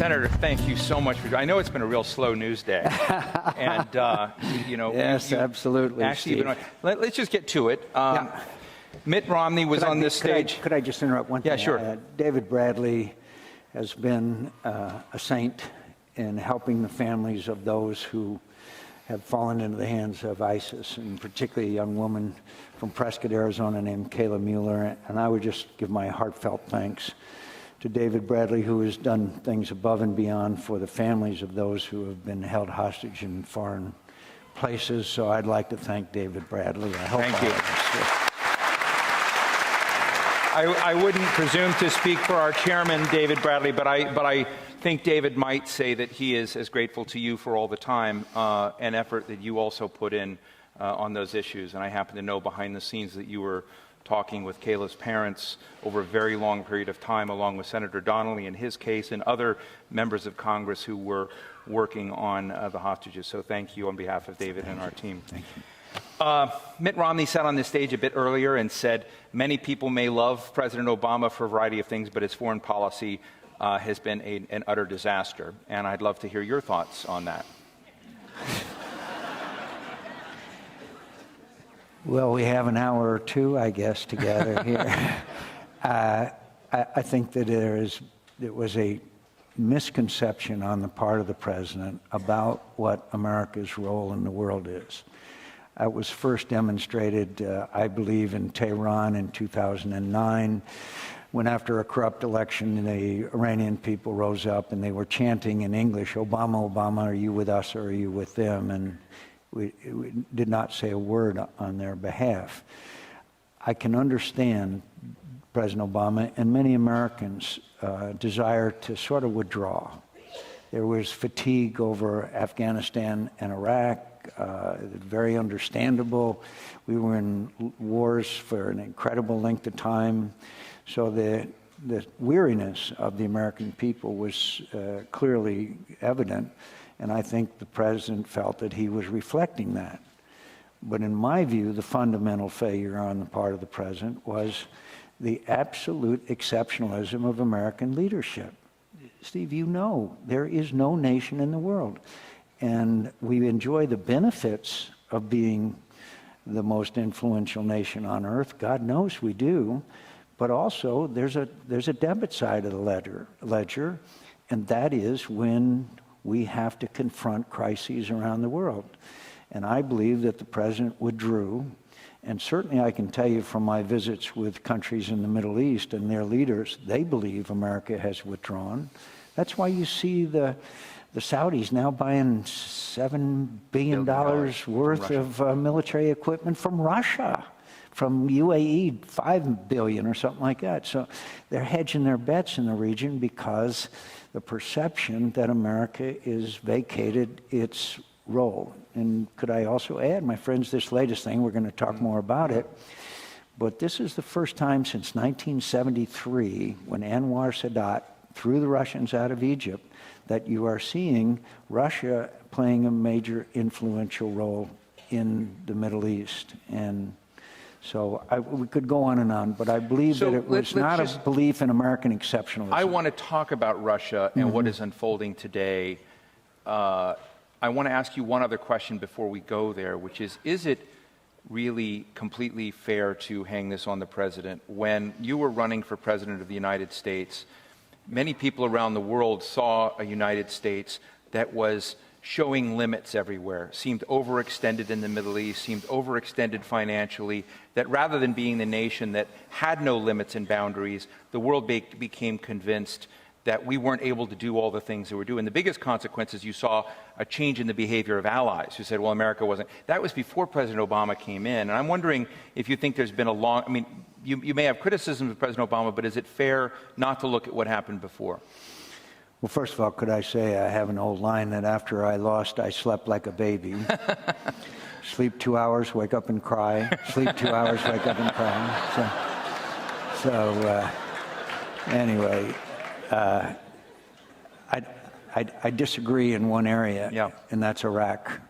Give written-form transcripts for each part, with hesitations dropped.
Senator, thank you so much for. I know it's been a real slow news day, and yes, absolutely. Actually, let's just get to it. Mitt Romney was on this stage. Could I just interrupt one thing? Yeah, sure. David Bradley has been a saint in helping the families of those who have fallen into the hands of ISIS, and particularly a young woman from Prescott, Arizona named Kayla Mueller. And I would just give my heartfelt thanks to David Bradley, who has done things above and beyond for the families of those who have been held hostage in foreign places. So I'd like to thank David Bradley. Thank you. I wouldn't presume to speak for our chairman, David Bradley, but I think David might say that he is as grateful to you for all the time and effort that you also put in on those issues. And I happen to know behind the scenes that you were talking with Kayla's parents over a very long period of time, along with Senator Donnelly in his case and other members of Congress who were working on the hostages. So thank you on behalf of David and our team. Thank you. Mitt Romney sat on this stage a bit earlier and said, many people may love President Obama for a variety of things, but his foreign policy has been an utter disaster. And I'd love to hear your thoughts on that. Well, we have an hour or two, I guess, together here. I think that there was a misconception on the part of the president about what America's role in the world is. It was first demonstrated, I believe, in Tehran in 2009, when after a corrupt election, the Iranian people rose up and they were chanting in English, "Obama, Obama, are you with us or are you with them?" And we did not say a word on their behalf. I can understand President Obama and many Americans' desire to sort of withdraw. There was fatigue over Afghanistan and Iraq, very understandable. We were in wars for an incredible length of time. So the weariness of the American people was clearly evident. And I think the president felt that he was reflecting that. But in my view, the fundamental failure on the part of the president was the absolute exceptionalism of American leadership. Steve, you know, there is no nation in the world. And we enjoy the benefits of being the most influential nation on earth. God knows we do. But also, there's a debit side of the ledger, and that is when we have to confront crises around the world. And I believe that the president withdrew, and certainly I can tell you from my visits with countries in the Middle East and their leaders, they believe America has withdrawn. That's why you see the Saudis now buying $7 billion worth of military equipment from Russia, from UAE, $5 billion or something like that. So they're hedging their bets in the region because the perception that America is vacated its role. And could I also add, my friends, this latest thing, we're going to talk more about it, but this is the first time since 1973, when Anwar Sadat threw the Russians out of Egypt, that you are seeing Russia playing a major influential role in the Middle East. And so we could go on, but I believe that it was not a belief in American exceptionalism. I want to talk about Russia and what is unfolding today. I want to ask you one other question before we go there, which is it really completely fair to hang this on the president? When you were running for president of the United States, many people around the world saw a United States that was showing limits everywhere, seemed overextended in the Middle East, seemed overextended financially, that rather than being the nation that had no limits and boundaries, the world became convinced that we weren't able to do all the things that we're doing. The biggest consequences, you saw a change in the behavior of allies who said, well, America wasn't. That was before President Obama came in. And I'm wondering if you think there's been you may have criticisms of President Obama, but is it fair not to look at what happened before? Well, first of all, could I say I have an old line that after I lost, I slept like a baby. Sleep 2 hours, wake up and cry. Sleep 2 hours, wake up and cry. Anyway, I disagree in one area, and that's Iraq.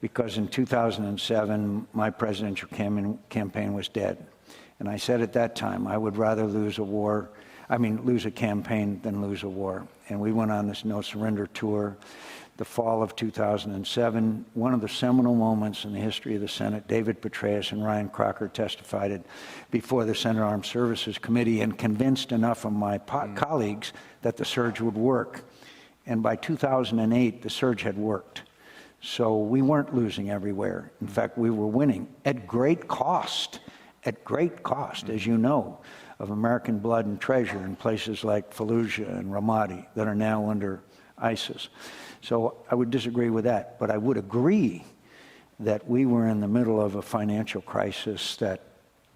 Because in 2007, my presidential campaign was dead. And I said at that time, I would rather lose a war. lose a campaign than lose a war. And we went on this no surrender tour the fall of 2007. One of the seminal moments in the history of the Senate, David Petraeus and Ryan Crocker testified before the Senate Armed Services Committee and convinced enough of my colleagues that the surge would work. And by 2008, the surge had worked. So we weren't losing everywhere. In fact, we were winning at great cost, as you know, of American blood and treasure in places like Fallujah and Ramadi that are now under ISIS. So I would disagree with that, but I would agree that we were in the middle of a financial crisis that,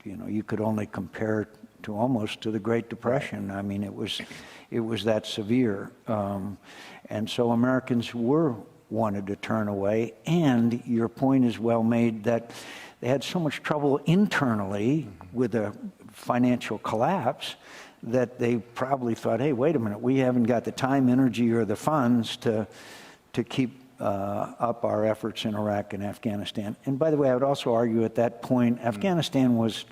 you could only compare to almost to the Great Depression. I mean, it was that severe. And so Americans wanted to turn away, and your point is well made that they had so much trouble internally with a financial collapse that they probably thought, hey, wait a minute, we haven't got the time, energy, or the funds to keep up our efforts in Iraq and Afghanistan. And by the way, I would also argue at that point, Afghanistan was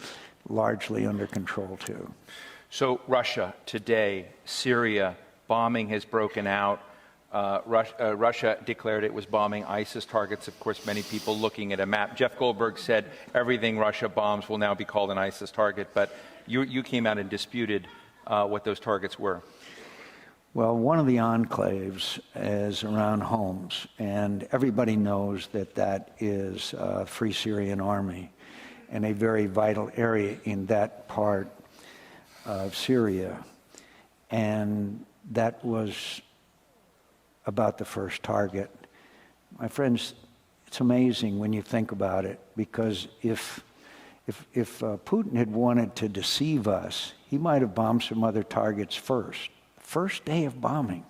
largely under control too. So Russia today, Syria, bombing has broken out. Russia declared it was bombing ISIS targets. Of course, many people looking at a map. Jeff Goldberg said everything Russia bombs will now be called an ISIS target, but you came out and disputed what those targets were. Well, one of the enclaves is around Homs, and everybody knows that that is Free Syrian Army and a very vital area in that part of Syria. And that was about the first target. My friends, it's amazing when you think about it, because if Putin had wanted to deceive us, he might have bombed some other targets first. First day of bombing,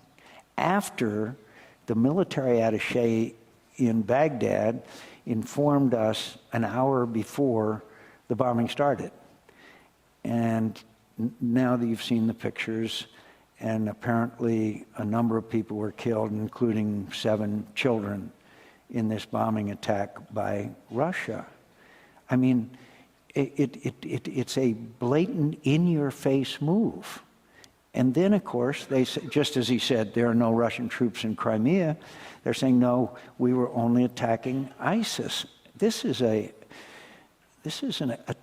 after the military attaché in Baghdad informed us an hour before the bombing started. And now that you've seen the pictures, and apparently a number of people were killed, including 7 children, in this bombing attack by Russia. I mean, it's a blatant, in-your-face move. And then, of course, they just as he said, there are no Russian troops in Crimea. They're saying, no, we were only attacking ISIS. This is a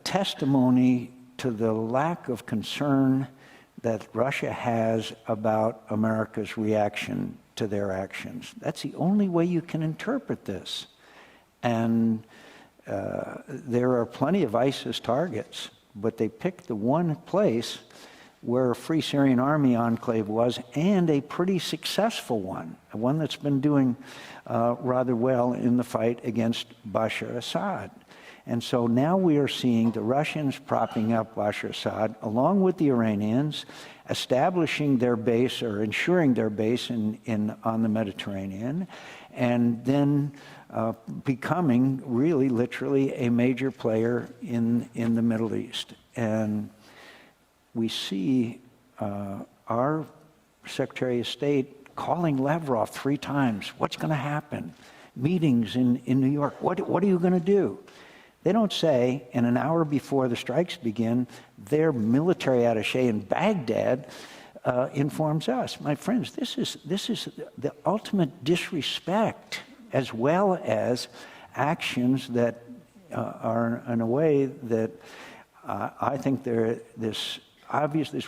testimony to the lack of concern that Russia has about America's reaction to their actions. That's the only way you can interpret this. And there are plenty of ISIS targets, but they picked the one place where a Free Syrian Army enclave was, and a pretty successful one that's been doing rather well in the fight against Bashar Assad. And so now we are seeing the Russians propping up Bashar Assad, along with the Iranians, establishing their base or ensuring their base on the Mediterranean, and then becoming really, literally a major player in the Middle East. And we see our Secretary of State calling Lavrov 3 times. What's going to happen? Meetings in New York. What are you going to do? They don't say, and an hour before the strikes begin, their military attaché in Baghdad informs us. My friends, this is the ultimate disrespect, as well as actions that are in a way that I think there's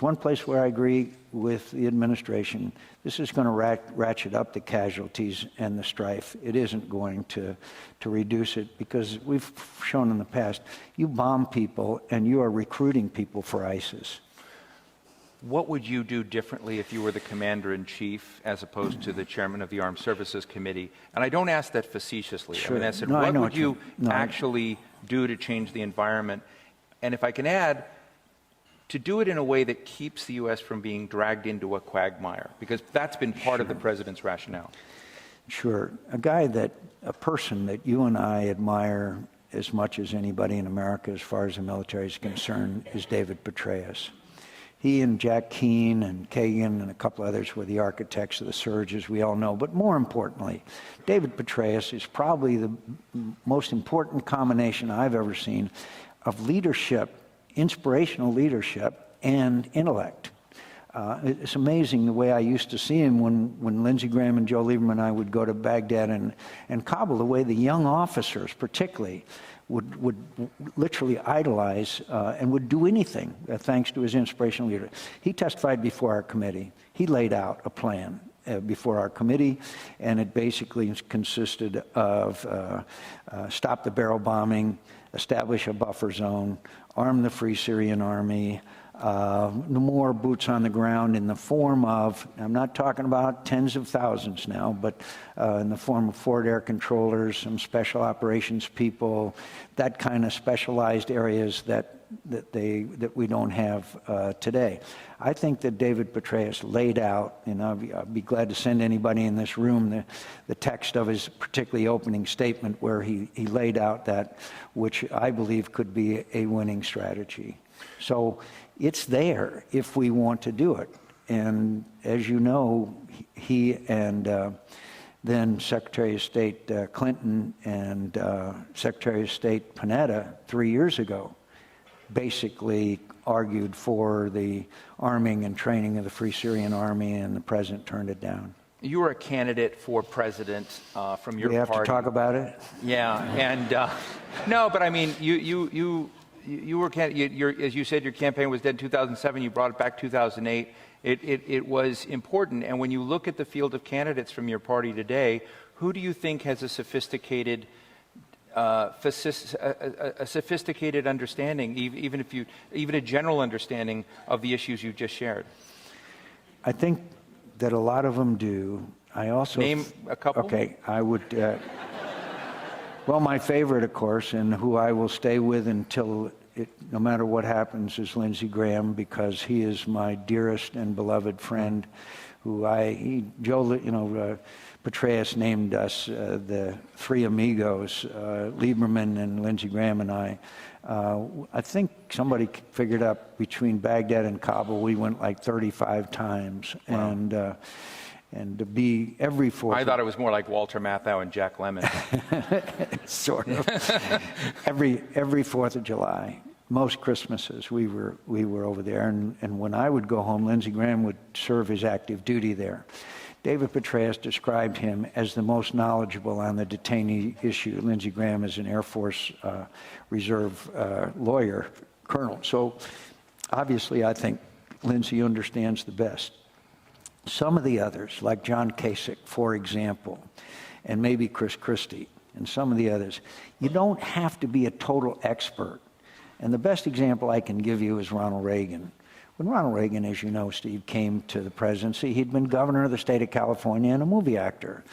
one place where I agree with the administration. This is going to ratchet up the casualties and the strife. It isn't going to reduce it, because we've shown in the past, you bomb people and you are recruiting people for ISIS. What would you do differently if you were the commander-in-chief as opposed to the chairman of the Armed Services Committee? And I don't ask that facetiously. Sure. I mean, I said, No, what I know would you actually do to change the environment? And if I can add, to do it in a way that keeps the U.S. from being dragged into a quagmire, because that's been part of the president's rationale. Sure. A person that you and I admire as much as anybody in America as far as the military is concerned is David Petraeus. He and Jack Keane and Kagan and a couple others were the architects of the surge, as we all know. But more importantly, David Petraeus is probably the most important combination I've ever seen of leadership, inspirational leadership, and intellect. It's amazing the way I used to see him when Lindsey Graham and Joe Lieberman and I would go to Baghdad and Kabul, the way the young officers particularly would literally idolize and would do anything thanks to his inspirational leader. He testified before our committee. He laid out a plan before our committee, and it basically consisted of stop the barrel bombing, establish a buffer zone, arm the Free Syrian Army, more boots on the ground in the form of, I'm not talking about tens of thousands now, but in the form of forward air controllers, some special operations people, that kind of specialized areas that we don't have today. I think that David Petraeus laid out, and I'll be glad to send anybody in this room the text of his particularly opening statement where he laid out that, which I believe could be a winning strategy. So it's there if we want to do it. And as you know, he and then Secretary of State Clinton and Secretary of State Panetta 3 years ago basically argued for the arming and training of the Free Syrian Army, and the president turned it down. You were a candidate for president from your party. We have to talk about it? Yeah, and no, but I mean, you were, as you said, your campaign was dead in 2007. You brought it back 2008. It was important. And when you look at the field of candidates from your party today, who do you think has a sophisticated understanding, even a general understanding of the issues you just shared? I think that a lot of them do. I also name a couple. Okay, I would. Well, my favorite, of course, and who I will stay with until no matter what happens, is Lindsey Graham, because he is my dearest and beloved friend. Petraeus named us the three amigos, Lieberman and Lindsey Graham and I. I think somebody figured out between Baghdad and Kabul, we went like 35 times. Wow. And to be every fourth. I thought it was more like Walter Matthau and Jack Lemmon. Sort of. every 4th of July, most Christmases, we were over there. And when I would go home, Lindsey Graham would serve his active duty there. David Petraeus described him as the most knowledgeable on the detainee issue. Lindsey Graham is an Air Force Reserve lawyer, colonel. So obviously I think Lindsey understands the best. Some of the others, like John Kasich, for example, and maybe Chris Christie, and some of the others, you don't have to be a total expert. And the best example I can give you is Ronald Reagan. When Ronald Reagan, as you know, Steve, came to the presidency, he'd been governor of the state of California and a movie actor.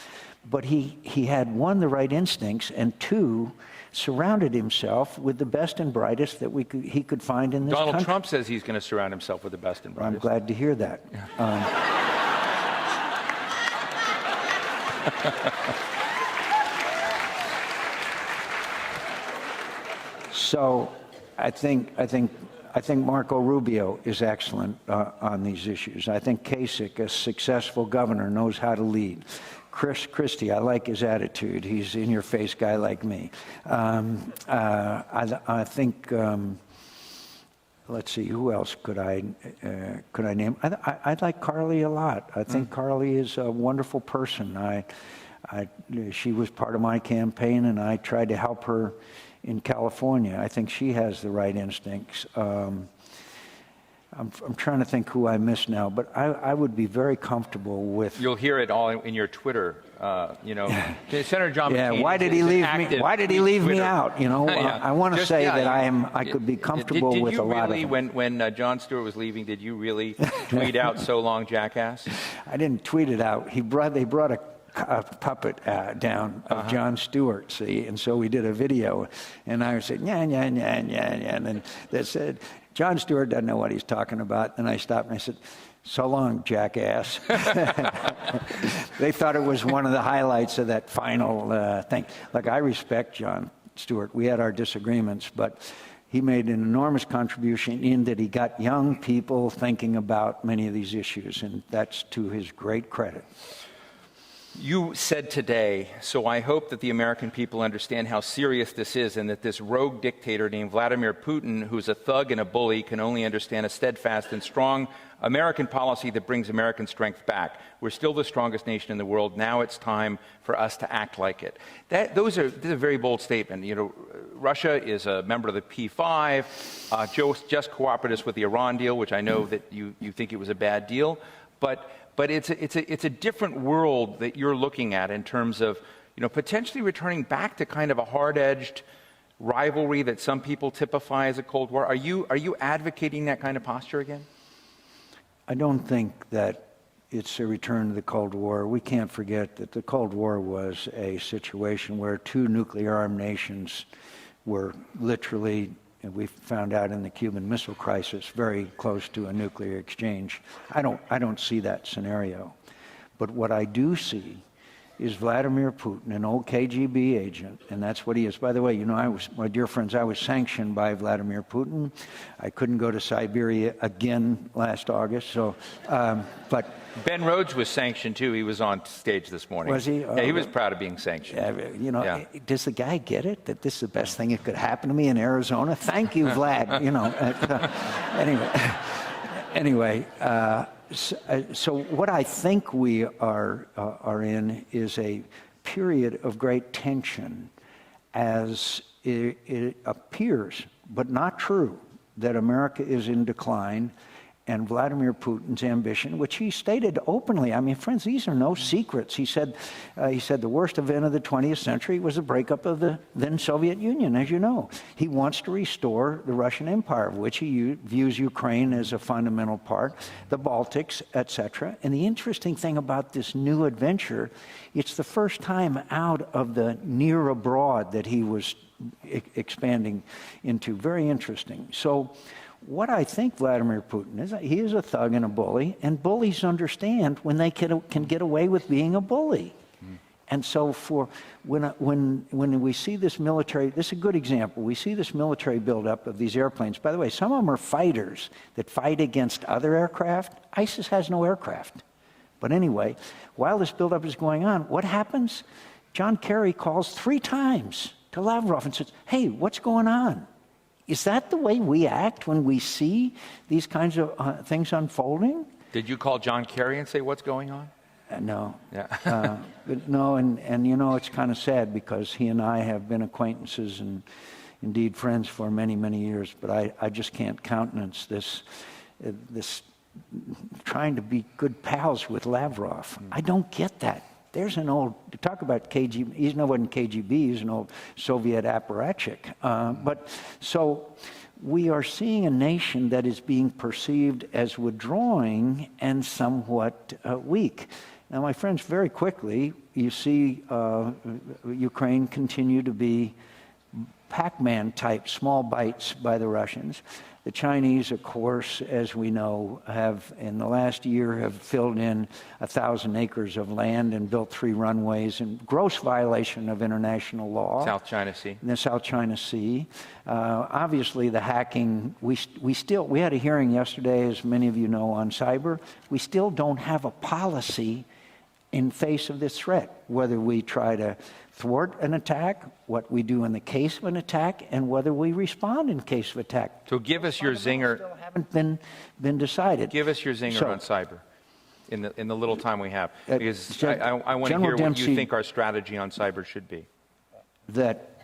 But he had, one, the right instincts, and two, surrounded himself with the best and brightest that he could find in this country. Donald Trump says he's going to surround himself with the best and brightest. I'm glad to hear that. Yeah. So I think Marco Rubio is excellent on these issues. I think Kasich, a successful governor, knows how to lead. Chris Christie, I like his attitude. He's in-your-face guy like me. I think. Let's see, who else could I name? I like Carly a lot. I think Carly is a wonderful person. She was part of my campaign, and I tried to help her in California. I think she has the right instincts. I'm trying to think who I missed now, but I would be very comfortable with. You'll hear it all in your Twitter. Senator John McCain. Yeah, why did he leave me? Why did he leave me out? I want to say that I could be comfortable with a lot of them. When Jon Stewart was leaving, did you really tweet out "So long, jackass"? I didn't tweet it out. They brought a puppet down of Jon Stewart, see, and so we did a video, and I said, yeah, and then they said, Jon Stewart doesn't know what he's talking about. And I stopped and I said, so long, jackass. They thought it was one of the highlights of that final thing. Like, I respect Jon Stewart. We had our disagreements, but he made an enormous contribution in that he got young people thinking about many of these issues, and that's to his great credit. You said today, so I hope that the American people understand how serious this is and that this rogue dictator named Vladimir Putin, who's a thug and a bully, can only understand a steadfast and strong American policy that brings American strength back. We're still the strongest nation in the world. Now it's time for us to act like it. This is a very bold statement. You know, Russia is a member of the P5, just cooperative with the Iran deal, which I know that you think it was a bad deal. But it's a different world that you're looking at in terms of, you know, potentially returning back to kind of a hard-edged rivalry that some people typify as a Cold War. Are you advocating that kind of posture again? I don't think that it's a return to the Cold War. We can't forget that the Cold War was a situation where two nuclear-armed nations were literally, and we found out in the Cuban Missile Crisis, very close to a nuclear exchange. I don't see that scenario. But what I do see is Vladimir Putin, an old KGB agent, and that's what he is. By the way, you know, my dear friends, I was sanctioned by Vladimir Putin. I couldn't go to Siberia again last August, so, but... Ben Rhodes was sanctioned too. He was on stage this morning. Was he? Yeah, he was proud of being sanctioned. You know, does the guy get it, that this is the best thing that could happen to me in Arizona? Thank you, Vlad, you know. Anyway, so what I think we are in is a period of great tension as it appears, but not true, that America is in decline and Vladimir Putin's ambition, which he stated openly. I mean, friends, these are no secrets. He said the worst event of the 20th century was the breakup of the then Soviet Union, as you know. He wants to restore the Russian Empire, of which he views Ukraine as a fundamental part, the Baltics, etc. And the interesting thing about this new adventure, it's the first time out of the near abroad that he was expanding into. Very interesting. So what I think Vladimir Putin is, he is a thug and a bully, and bullies understand when they can get away with being a bully. And so when we see this military, this is a good example, we see this military buildup of these airplanes. By the way, some of them are fighters that fight against other aircraft. ISIS has no aircraft. But anyway, while this buildup is going on, what happens? John Kerry calls 3 times to Lavrov and says, hey, what's going on? Is that the way we act when we see these kinds of things unfolding? Did you call John Kerry and say, what's going on? No. Yeah. But no, and you know, it's kind of sad because he and I have been acquaintances and indeed friends for many, many years, but I just can't countenance this trying to be good pals with Lavrov. I don't get that. There's an old, talk about KGB, he's no one KGB, he's an old Soviet apparatchik. But so we are seeing a nation that is being perceived as withdrawing and somewhat weak. Now, my friends, very quickly, you see Ukraine continue to be Pac-Man type small bites by the Russians. The Chinese, of course, as we know, have in the last year have filled in 1,000 acres of land and built 3 runways in gross violation of international law. South China Sea. In the South China Sea. Obviously, the hacking, we had a hearing yesterday, as many of you know, on cyber. We still don't have a policy in face of this threat, whether we try to thwart an attack, what we do in the case of an attack, and whether we respond in case of attack. So give us your zinger. Still haven't been decided. Give us your zinger on cyber in the little time we have, because I want to hear what you think our strategy on cyber should be. That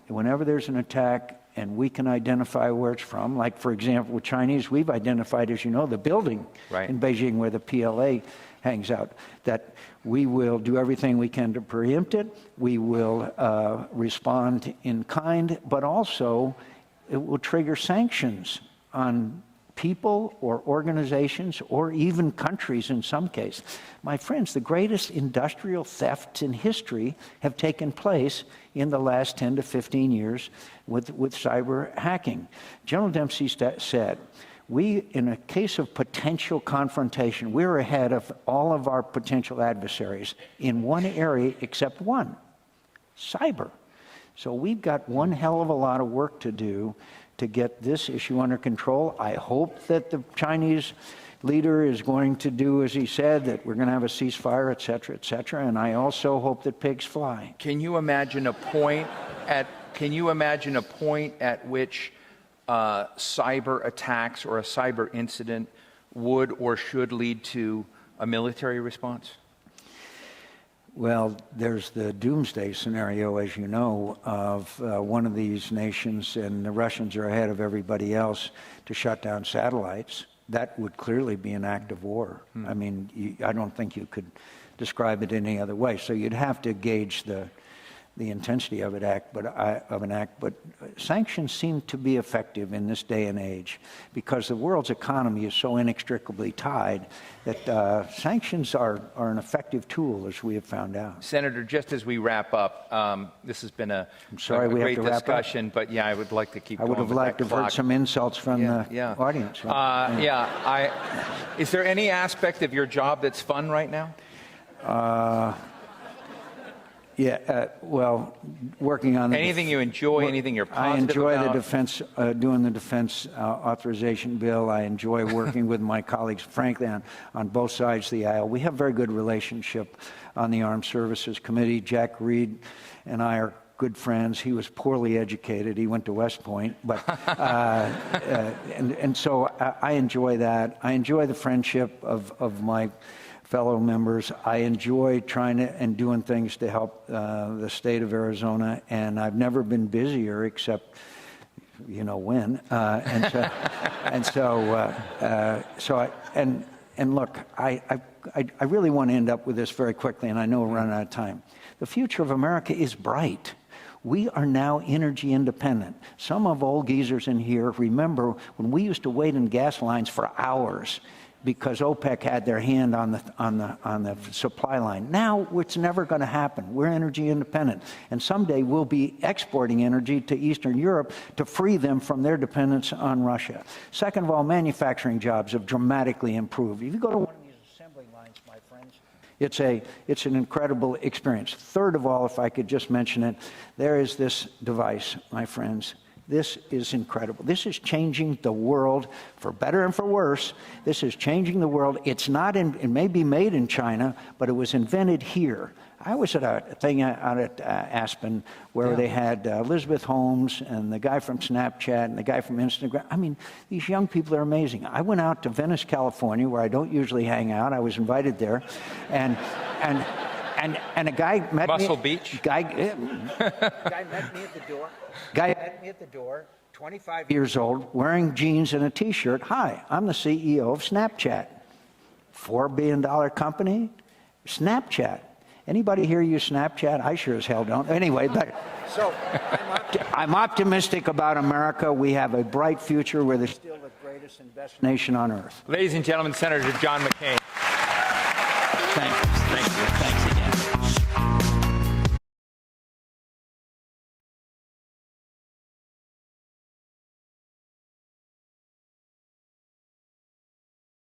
whenever there's an attack and we can identify where it's from, like for example with Chinese, we've identified, as you know, the building in Beijing where the PLA hangs out, that we will do everything we can to preempt it. We will respond in kind, but also it will trigger sanctions on people or organizations or even countries in some case. My friends, the greatest industrial thefts in history have taken place in the last 10 to 15 years with cyber hacking. General Dempsey said, in a case of potential confrontation, we're ahead of all of our potential adversaries in one area except one, cyber. So we've got one hell of a lot of work to do to get this issue under control. I hope that the Chinese leader is going to do as he said, that we're going to have a ceasefire, et cetera, and I also hope that pigs fly. Can you imagine a point at which cyber attacks or a cyber incident would or should lead to a military response? Well, there's the doomsday scenario, as you know, of one of these nations, and the Russians are ahead of everybody else to shut down satellites. That would clearly be an act of war. I mean, I don't think you could describe it any other way. So you'd have to gauge the intensity of an act, but sanctions seem to be effective in this day and age because the world's economy is so inextricably tied that sanctions are an effective tool, as we have found out. Senator, just as we wrap up, this has been a great discussion, but yeah, I would like to keep going. I would have liked to have heard some insults from the audience. Is there any aspect of your job that's fun right now? Well, working on anything you enjoy, anything you're positive I enjoy about? the defense, doing the defense authorization bill. I enjoy working with my colleagues, frankly, on both sides of the aisle. We have a very good relationship on the Armed Services Committee. Jack Reed and I are good friends. He was poorly educated. He went to West Point, but and so I enjoy that. I enjoy the friendship of my fellow members. I enjoy trying to and doing things to help the state of Arizona, and I've never been busier, except you know when. And look, I really want to end up with this very quickly, and I know we're running out of time. The future of America is bright. We are now energy independent. Some of old geezers in here remember when we used to wait in gas lines for hours because OPEC had their hand on the supply line. Now it's never going to happen. We're energy independent, and someday we'll be exporting energy to Eastern Europe to free them from their dependence on Russia. Second of all, manufacturing jobs have dramatically improved. If you go to one of these assembly lines, my friends, it's an incredible experience. Third of all, if I could just mention it, there is this device, my friends. This is incredible. This is changing the world for better and for worse. This is changing the world. It may be made in China, but it was invented here. I was at a thing out at Aspen where they had Elizabeth Holmes and the guy from Snapchat and the guy from Instagram. I mean, these young people are amazing. I went out to Venice, California, where I don't usually hang out. I was invited there, and a guy met me. Muscle Beach. Guy met me at the door. Guy met me at the door, 25 years old, wearing jeans and a T-shirt. Hi, I'm the CEO of Snapchat. $4 billion company, Snapchat. Anybody here use Snapchat? I sure as hell don't. Anyway, so I'm optimistic about America. We have a bright future. We're still the greatest and best nation on earth. Ladies and gentlemen, Senator John McCain. Thank you.